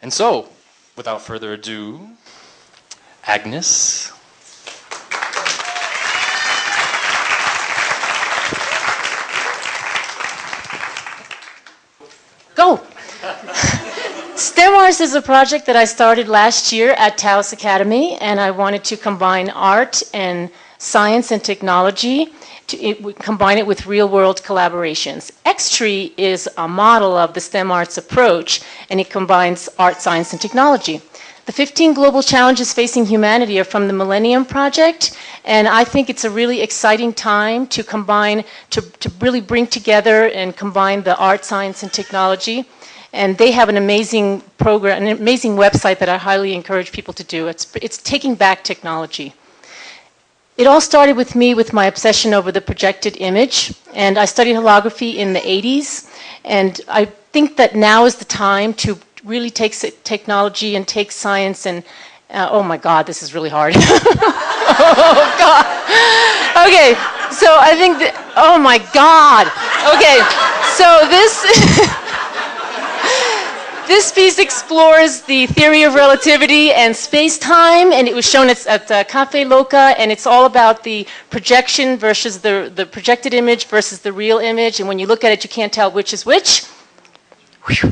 And so, without further ado, Agnes. Go! STEM Arts is a project that I started last year at Taos Academy, and I wanted to combine art and science and technology, combine it with real-world collaborations. X-Tree is a model of the STEM Arts approach, and it combines art, science, and technology. The 15 global challenges facing humanity are from the Millennium Project, and I think it's a really exciting time to combine, to really bring together and combine the art, science, and technology. And they have an amazing program, an amazing website that I highly encourage people to do. It's Taking Back Technology. It all started with me with my obsession over the projected image, and I studied holography in the 80s, and I think that now is the time to really take technology and take science and, oh my God, this is really hard. Oh God. Okay, so I think that, oh my God. Okay, so this piece explores the theory of relativity and space-time, and it was shown at Cafe Loca, and it's all about the projection versus the projected image versus the real image, and when you look at it, you can't tell which is which. Whew.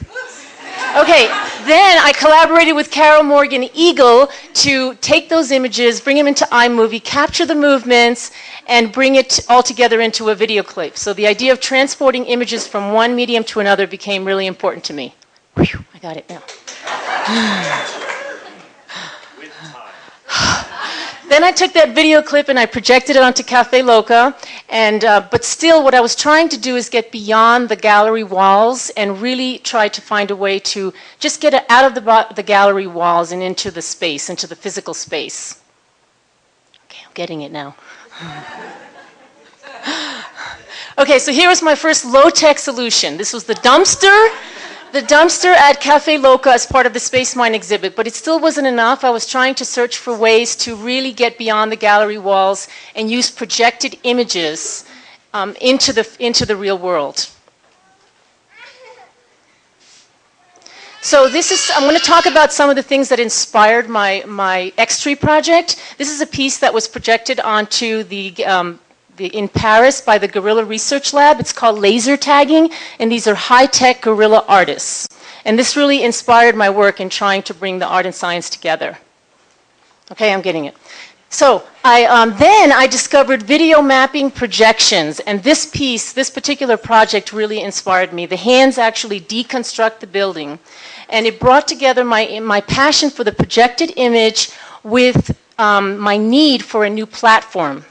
Okay, then I collaborated with Carol Morgan Eagle to take those images, bring them into iMovie, capture the movements, and bring it all together into a video clip. So the idea of transporting images from one medium to another became really important to me. Whew, I got it now. Then I took that video clip and I projected it onto Cafe Loca, and but still what I was trying to do is get beyond the gallery walls and really try to find a way to just get it out of the gallery walls and into the space, into the physical space. Okay, I'm getting it now. Okay, so here was my first low-tech solution. This was the dumpster at Cafe Loca as part of the Space Mine exhibit, but it still wasn't enough. I was trying to search for ways to really get beyond the gallery walls and use projected images into the real world. So I'm going to talk about some of the things that inspired my X-Tree project. This is a piece that was projected onto in Paris by the Guerrilla Research Lab. It's called laser tagging, and these are high-tech guerrilla artists. And this really inspired my work in trying to bring the art and science together. Okay, I'm getting it. So then I discovered video mapping projections, and this particular project really inspired me. The hands actually deconstruct the building, and it brought together my passion for the projected image with my need for a new platform.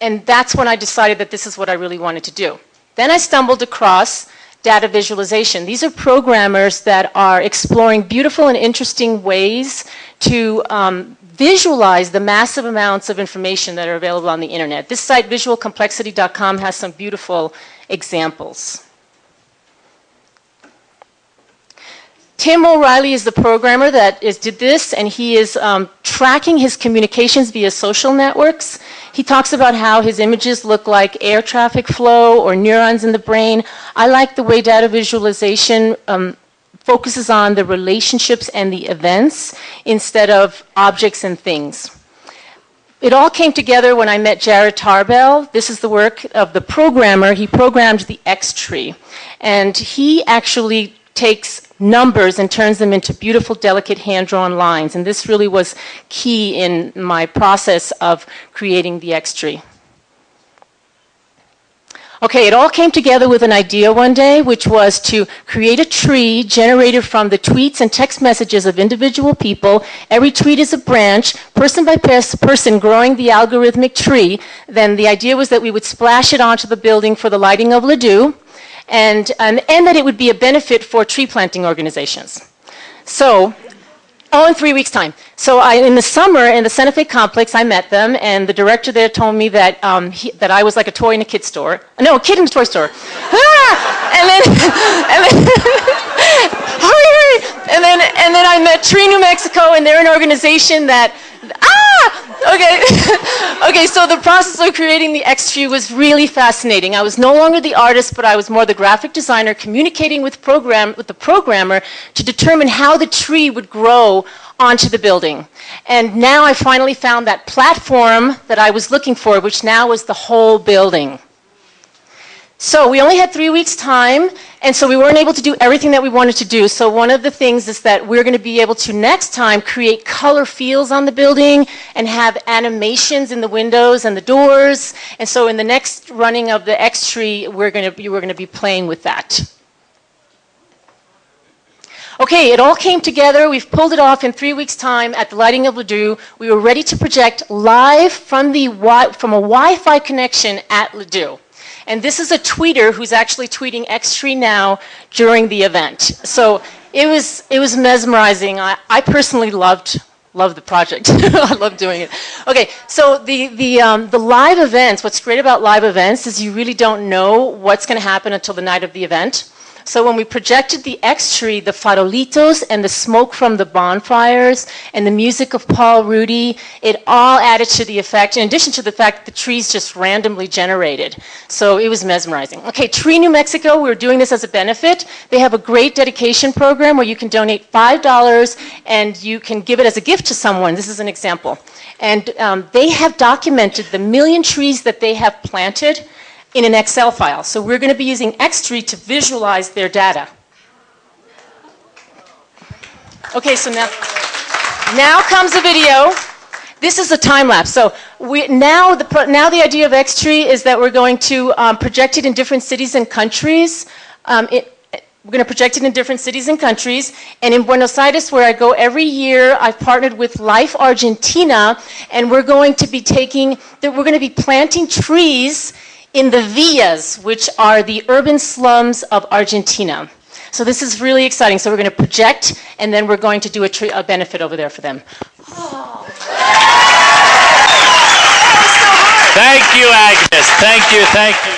And that's when I decided that this is what I really wanted to do. Then I stumbled across data visualization. These are programmers that are exploring beautiful and interesting ways to visualize the massive amounts of information that are available on the internet. This site, visualcomplexity.com, has some beautiful examples. Tim O'Reilly is the programmer that did this, and he is tracking his communications via social networks. He talks about how his images look like air traffic flow or neurons in the brain. I like the way data visualization focuses on the relationships and the events instead of objects and things. It all came together when I met Jared Tarbell. This is the work of the programmer. He programmed the X-Tree, and he actually takes numbers and turns them into beautiful, delicate, hand-drawn lines. And this really was key in my process of creating the X-Tree. Okay, it all came together with an idea one day, which was to create a tree generated from the tweets and text messages of individual people. Every tweet is a branch, person by person growing the algorithmic tree. Then the idea was that we would splash it onto the building for the lighting of Ledoux, and that it would be a benefit for tree planting organizations. So, in 3 weeks' time. So in the summer, in the Santa Fe complex, I met them, and the director there told me that that I was like a toy in a kid store. No, a kid in a toy store. And then hurry! And then I met Tree New Mexico, and they're an organization that Okay. Okay, so the process of creating the X tree was really fascinating. I was no longer the artist, but I was more the graphic designer communicating with the programmer to determine how the tree would grow onto the building. And now I finally found that platform that I was looking for, which now was the whole building. So we only had 3 weeks' time, and so we weren't able to do everything that we wanted to do. So one of the things is that we're going to be able to next time create color fields on the building and have animations in the windows and the doors. And so in the next running of the X tree, we're going to be playing with that. Okay, it all came together. We've pulled it off in 3 weeks' time at the Lighting of Ladue. We were ready to project live from a Wi-Fi connection at Ladue. And this is a tweeter who's actually tweeting X-Tree now during the event. So it was mesmerizing. I personally loved the project. I love doing it. Okay, so the live events, what's great about live events is you really don't know what's going to happen until the night of the event. So when we projected the X-Tree, the farolitos and the smoke from the bonfires and the music of Paul Rudy, it all added to the effect, in addition to the fact that the trees just randomly generated. So it was mesmerizing. Okay, Tree New Mexico, we're doing this as a benefit. They have a great dedication program where you can donate $5 and you can give it as a gift to someone. This is an example. And they have documented the 1,000,000 trees that they have planted in an Excel file. So we're going to be using X-Tree to visualize their data. Okay, so now comes a video. This is a time lapse. So now the idea of X-Tree is that we're going to project it in different cities and countries. We're going to project it in different cities and countries. And in Buenos Aires, where I go every year, I've partnered with Life Argentina, and we're going to be planting trees in the villas, which are the urban slums of Argentina. So this is really exciting. So we're going to project, and then we're going to do a benefit over there for them. Oh. Thank you, Agnes. Thank you.